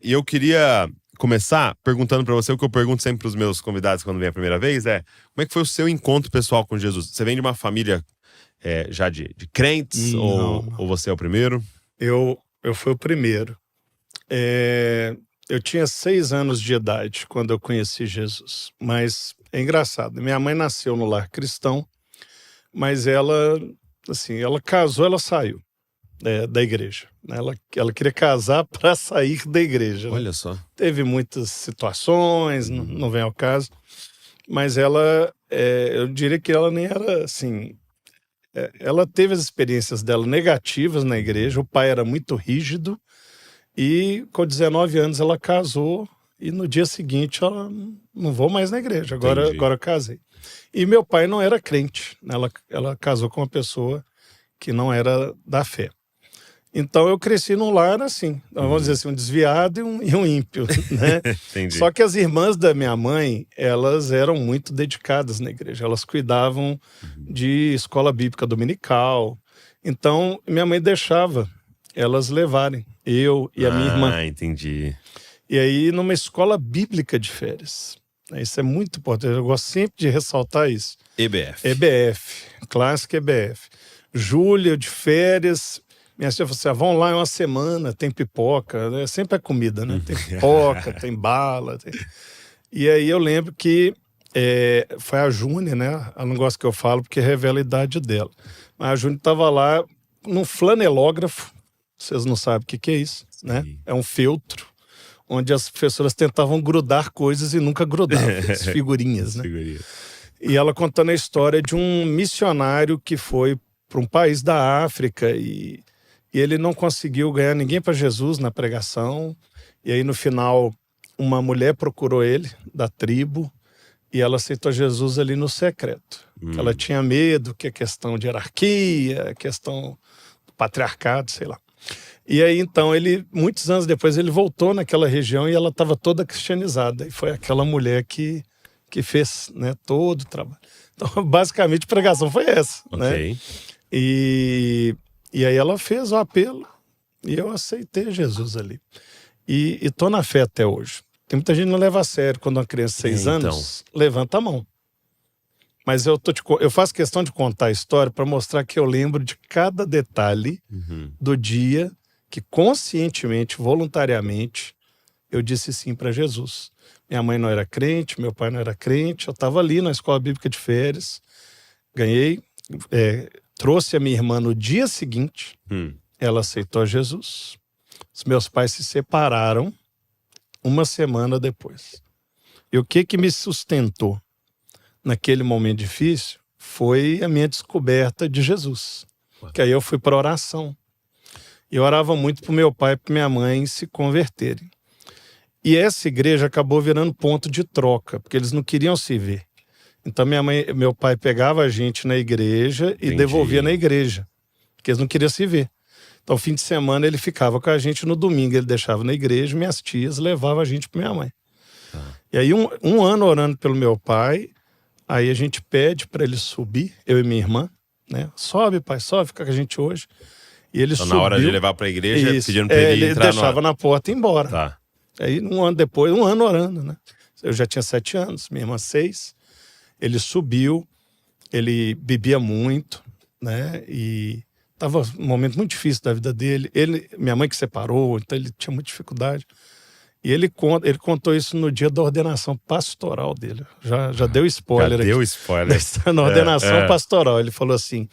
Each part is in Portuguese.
E eu queria começar perguntando pra você o que eu pergunto sempre pros meus convidados quando vem a primeira vez, como é que foi o seu encontro pessoal com Jesus? Você vem de uma família já de crentes Não. ou você é o primeiro? Eu fui o primeiro. Eu tinha 6 anos de idade quando eu conheci Jesus. Mas é engraçado, minha mãe nasceu no lar cristão, mas ela casou, ela saiu da igreja, né? Ela queria casar para sair da igreja, né? Olha só. Teve muitas situações, não vem ao caso, mas ela, eu diria que ela nem era assim. Ela teve as experiências dela negativas na igreja, o pai era muito rígido, e com 19 anos ela casou, e no dia seguinte ela, não vou mais na igreja, agora eu casei. E meu pai não era crente, ela casou com uma pessoa que não era da fé. Então eu cresci num lar assim, vamos dizer assim, um desviado e um ímpio, né? Entendi. Só que as irmãs da minha mãe, elas eram muito dedicadas na igreja, elas cuidavam de escola bíblica dominical. Então minha mãe deixava elas levarem, eu e a minha irmã. Ah, entendi. E aí numa escola bíblica de férias. Isso é muito importante, eu gosto sempre de ressaltar isso. EBF, clássica EBF. Julho de férias. Minha tia falou assim, vão lá, é uma semana, tem pipoca, né? Sempre é comida, né? Tem pipoca, tem bala. E aí eu lembro que foi a Júnia, né? Ela não gosta que eu falo porque revela a idade dela. Mas a Júnia estava lá num flanelógrafo, vocês não sabem o que é isso, né? É um feltro, onde as professoras tentavam grudar coisas e nunca grudavam, as figurinhas, né? E ela contando a história de um missionário que foi para um país da África e ele não conseguiu ganhar ninguém para Jesus na pregação. E aí, no final, uma mulher procurou ele, da tribo, e ela aceitou Jesus ali no secreto. Ela tinha medo, que é questão de hierarquia, questão do patriarcado, sei lá. E aí, então, muitos anos depois, ele voltou naquela região e ela estava toda cristianizada. E foi aquela mulher que fez, né, todo o trabalho. Então, basicamente, a pregação foi essa, né? E aí ela fez o apelo e eu aceitei Jesus ali. E tô na fé até hoje. Tem muita gente que não leva a sério quando uma criança de 6 anos levanta a mão. Mas eu faço questão de contar a história para mostrar que eu lembro de cada detalhe do dia que conscientemente, voluntariamente, eu disse sim para Jesus. Minha mãe não era crente, meu pai não era crente, eu estava ali na escola bíblica de férias, ganhei, trouxe a minha irmã no dia seguinte, ela aceitou Jesus. Os meus pais se separaram uma semana depois. E o que me sustentou naquele momento difícil foi a minha descoberta de Jesus. Que aí eu fui para oração. E eu orava muito para meu pai e para minha mãe se converterem. E essa igreja acabou virando ponto de troca, porque eles não queriam se ver. Então meu pai pegava a gente na igreja e devolvia na igreja, porque eles não queriam se ver. Então, fim de semana ele ficava com a gente, no domingo ele deixava na igreja, minhas tias levavam a gente para minha mãe. E aí um ano orando pelo meu pai, aí a gente pede para ele subir, eu e minha irmã, né? Sobe, pai, sobe, fica com a gente hoje. E ele subiu. Na hora de levar para a igreja, pedindo para ele entrar, ele deixava na porta e ir embora. Tá. Aí um ano depois, um ano orando, né? Eu já tinha 7 anos, minha irmã 6. Ele subiu, ele bebia muito, né? E estava um momento muito difícil da vida dele. Minha mãe que separou, então ele tinha muita dificuldade. E ele contou isso no dia da ordenação pastoral dele. Já deu spoiler aqui. Deu spoiler. Na ordenação pastoral. Ele falou assim,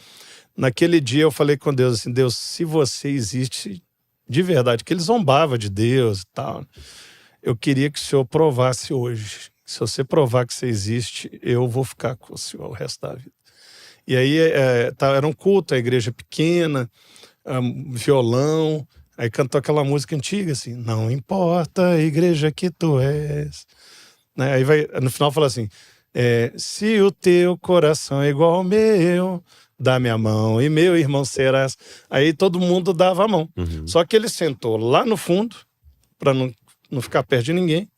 naquele dia eu falei com Deus assim, Deus, se você existe de verdade, que ele zombava de Deus e tal, eu queria que o Senhor provasse hoje. Se você provar que você existe, eu vou ficar com o Senhor o resto da vida. E aí era um culto, a igreja pequena, violão, aí cantou aquela música antiga assim, não importa a igreja que tu és. Né? Aí no final fala assim, se o teu coração é igual ao meu, dá minha mão e meu irmão serás. Aí todo mundo dava a mão. Só que ele sentou lá no fundo, para não ficar perto de ninguém.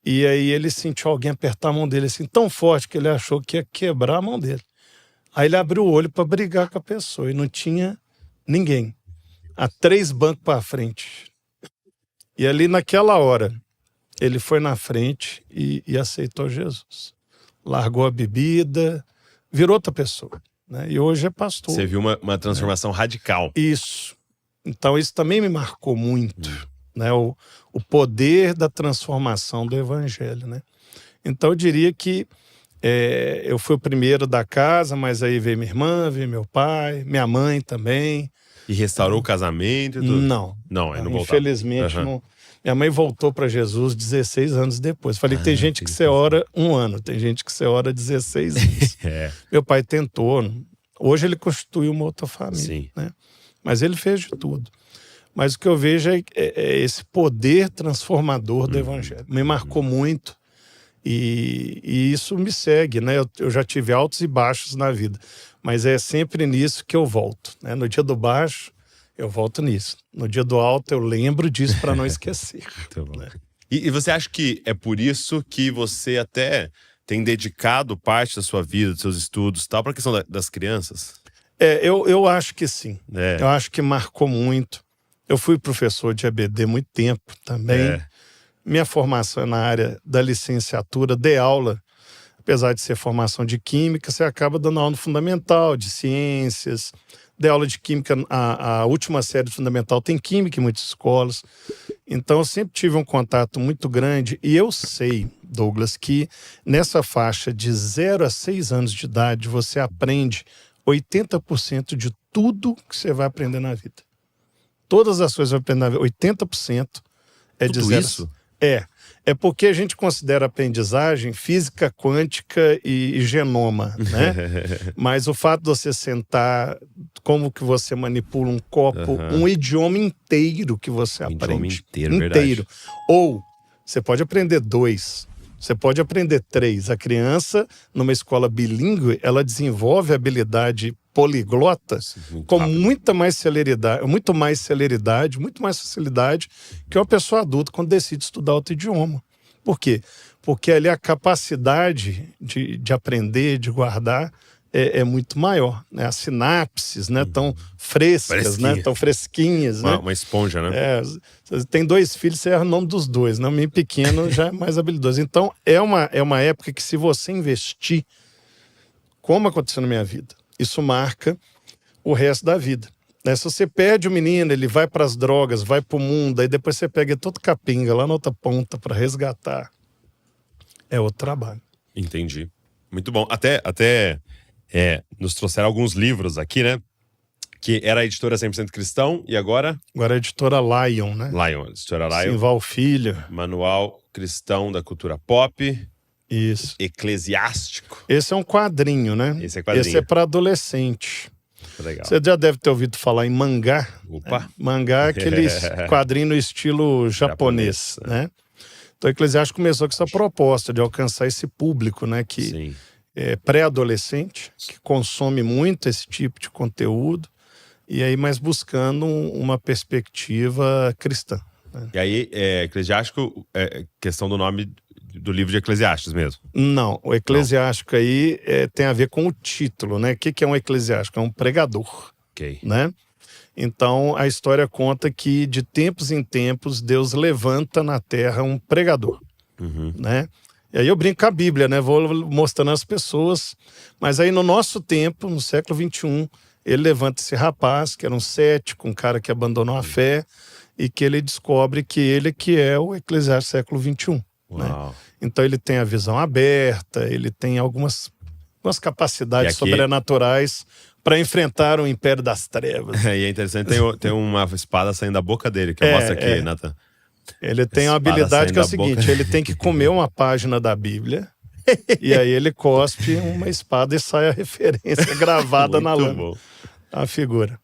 E aí ele sentiu alguém apertar a mão dele assim, tão forte que ele achou que ia quebrar a mão dele. Aí ele abriu o olho para brigar com a pessoa e não tinha ninguém. A 3 bancos para frente. E ali naquela hora, ele foi na frente e aceitou Jesus. Largou a bebida, virou outra pessoa, né? E hoje é pastor. Você viu uma transformação radical. Isso. Então isso também me marcou muito, né? O poder da transformação do evangelho, né? Então eu diria que eu fui o primeiro da casa, mas aí veio minha irmã, veio meu pai, minha mãe também. E restaurou o casamento e tudo? Não, aí não voltava. Infelizmente não. Minha mãe voltou para Jesus 16 anos depois. Falei, tem gente que você ora 1 ano, tem gente que você ora 16 anos. Meu pai tentou. Hoje ele constituiu uma outra família, né? Mas ele fez de tudo. Mas o que eu vejo é esse poder transformador do evangelho. Me marcou muito e isso me segue, né? Eu já tive altos e baixos na vida, mas é sempre nisso que eu volto, né? No dia do baixo, eu volto nisso. No dia do alto, eu lembro disso para não esquecer. Né? E você acha que é por isso que você até tem dedicado parte da sua vida, dos seus estudos e tal, para a questão das crianças? Eu acho que sim. Eu acho que marcou muito. Eu fui professor de EBD muito tempo também. Minha formação é na área da licenciatura, dei aula. Apesar de ser formação de química, você acaba dando aula no fundamental, de ciências. Dei aula de química, a última série fundamental tem química em muitas escolas. Então eu sempre tive um contato muito grande. E eu sei, Douglas, que nessa faixa de 0 a 6 anos de idade, você aprende 80% de tudo que você vai aprender na vida. Todas as coisas que você vai aprender na vida, 80% é de 0 isso? É porque a gente considera aprendizagem física, quântica e genoma, né? Mas o fato de você sentar, como que você manipula um copo, um idioma inteiro que você aprende. Idioma inteiro. Ou você pode aprender 2, você pode aprender 3. A criança, numa escola bilíngue, ela desenvolve a habilidade poliglota com muita mais celeridade, muito mais facilidade que uma pessoa adulta quando decide estudar outro idioma. Por quê? Porque ali a capacidade de aprender, de guardar, é muito maior, né? As sinapses, né, tão frescas, né, tão fresquinhas. Né? Uma esponja, né? Você tem 2 filhos, você erra o nome dos 2. Né? O menino pequeno já é mais habilidoso. Então, é uma época que, se você investir, como aconteceu na minha vida, isso marca o resto da vida. Né? Se você perde o menino, ele vai para as drogas, vai para o mundo, aí depois você pega todo capenga lá na outra ponta para resgatar. É outro trabalho. Entendi. Muito bom. Até nos trouxeram alguns livros aqui, né? Que era a editora 100% Cristão e agora? Agora é a editora Lion, né? Editora Lion. Simval Filho. Manual Cristão da Cultura Pop. Isso. Eclesiástico. Esse é um quadrinho, né? Esse é para adolescente. Legal. Você já deve ter ouvido falar em mangá. Opa! Né? Mangá é aquele quadrinho no estilo japonês, né? Então o Eclesiástico começou com essa proposta de alcançar esse público, né? Que é pré-adolescente, que consome muito esse tipo de conteúdo, e aí mas buscando uma perspectiva cristã. Né? E aí, Eclesiástico, questão do nome do livro de Eclesiastes mesmo? Não, o Eclesiástico aí tem a ver com o título, né? O que é um eclesiástico? É um pregador, né? Então, a história conta que, de tempos em tempos, Deus levanta na terra um pregador, né? E aí eu brinco com a Bíblia, né? Vou mostrando às pessoas. Mas aí, no nosso tempo, no século XXI, ele levanta esse rapaz, que era um cético, um cara que abandonou a fé, e que ele descobre que ele que é o Eclesiástico do século XXI. Né? Então ele tem a visão aberta, ele tem algumas capacidades sobrenaturais para enfrentar o império das trevas. E é interessante, tem uma espada saindo da boca dele, que mostra aqui, Nathan. Ele tem uma habilidade que é o seguinte, ele tem que comer uma página da Bíblia, e aí ele cospe uma espada e sai a referência gravada na lâmina. A figura.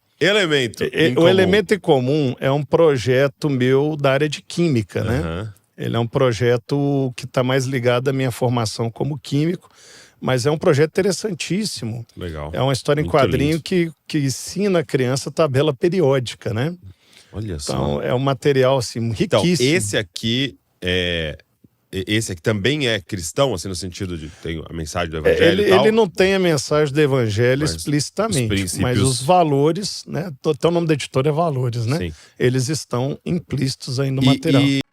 O Elemento em Comum é um projeto meu da área de química, né? Ele é um projeto que está mais ligado à minha formação como químico, mas é um projeto interessantíssimo. Legal. É uma história em quadrinho que ensina a criança tabela periódica, né? Olha só. Então, é um material, assim, riquíssimo. Então, esse aqui esse aqui também é cristão, assim, no sentido de tem a mensagem do evangelho e tal? Ele não tem a mensagem do evangelho explicitamente, mas os valores, né? Até o nome da editora é Valores, né? Sim. Eles estão implícitos aí no material.